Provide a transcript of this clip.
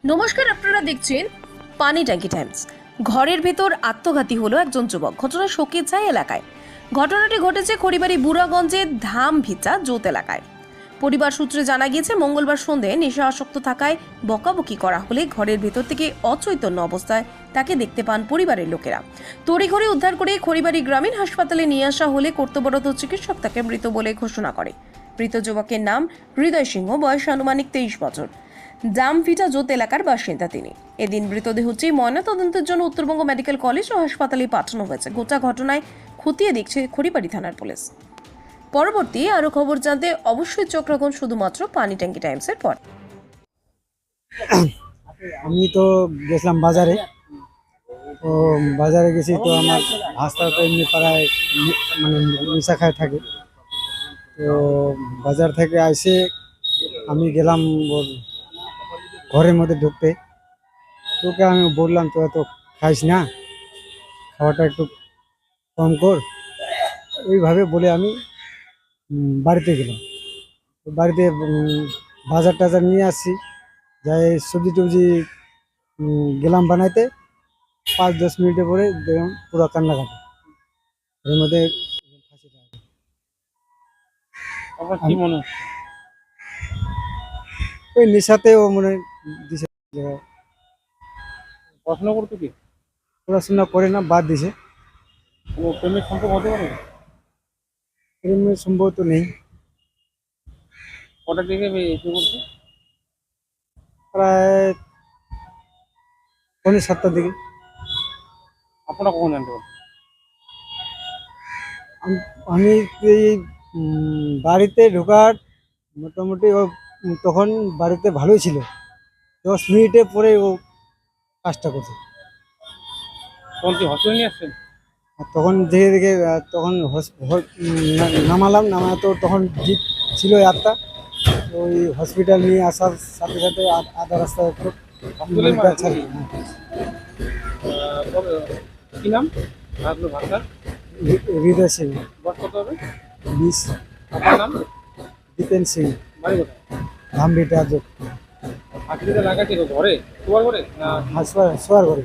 নমস্কার, আপনারা দেখছেন পানি ট্যাঙ্কি টাইমস। ঘরের ভেতর আত্মঘাতী হলো একজন যুবক। ঘটনা শোকে যায় এলাকায়। ঘটনাটি ঘটেছে খড়িবাড়ি বুড়াগঞ্জের ধামভিচা জোত এলাকায়। পরিবার সূত্রে জানা গিয়েছে, মঙ্গলবার সন্ধ্যে নেশা আসক্ত থাকায় বকাবকি করা হলে ঘরের ভেতর থেকে অচৈতন্য অবস্থায় তাকে দেখতে পান পরিবারের লোকেরা। তড়িঘড়ি উদ্ধার করে খড়িবাড়ি গ্রামীণ হাসপাতালে নিয়ে আসা হলে কর্তব্যরত চিকিৎসক তাকে মৃত বলে ঘোষণা করে। মৃত যুবকের নাম হৃদয় সিংহ, বয়স আনুমানিক 23 বছর। জামভিটা জোত এলাকার বাসিন্দা তিনি। এদিন মৃতদেহটি ময়নাতদন্তের জন্য উত্তরবঙ্গ মেডিকেল কলেজ ও হাসপাতালে পাঠানো হয়েছে। গোটা ঘটনায় খতিয়ে দেখছে খড়িবাড়ি থানার পুলিশ। পরবর্তী আরো খবর জানতে অবশ্যই চোখ রাখুন শুধুমাত্র পানি ট্যাঙ্কি টাইমসের পর। আমি তো গেছিলাম বাজারে। তো বাজারে গেছি, তো আমার ভাস্তা তো এমনি পাড়ায় মানে নেশা খায় থাকে। তো বাজার থেকে আইসে আমি গেলাম ওর ঘরের মধ্যে ঢুকতে। তোকে আমি বললাম, তো এত খাইস না, খাওয়াটা একটু কম কর। ওইভাবে বলে আমি বাড়িতে গেলাম। তো বাড়িতে বাজার টাজার নিয়ে আসছি, যাই সবজি টবজি গেলাম বানাইতে। 5-10 মিনিটের পরে দেখলাম পুরো কান্নাকাটি। এর মধ্যে ফাঁসিটা আর কি। আপনার কি মনে হচ্ছে? ওই নেশাতে ও মনে হয় দিছে, যে পড়াশোনা করতো কি? পড়াশোনা করে না, বাদ দিছে। কোনো প্রেমের সম্পর্ক হতে পারে? প্রেমের সম্ভব তো নেই। কটার দিকে শুরু করছে? প্রায় 6:45টার দিকে। আপনারা কখন জানতে পারছেন? আমি এই বাড়িতে ঢোকার মোটামুটি ও তখন বাড়িতে ভালোই ছিল। 10 মিনিটের পরে ও কাজটা করছে। তখন কি হসপিটাল নিয়ে আসছেন? আর তখন দেখে দেখে তখন নামালাম, তো তখন জিপ ছিল একটা। ওই হসপিটাল নিয়ে আসার সাথে সাথে আধা রাস্তা একটু হসপিটালে মারা গেছে? হ্যাঁ। কি নাম আপনার ভাষার? হৃদয় সিং, বয়স কত হবে? 20। আপনার নাম? দীপেন সিং, বাড়ি কোথায়? ধামবিটা ফাঁসিতে লাগা ছিল ঘরে? তোমার ঘরে না? শোয়ার ঘরে।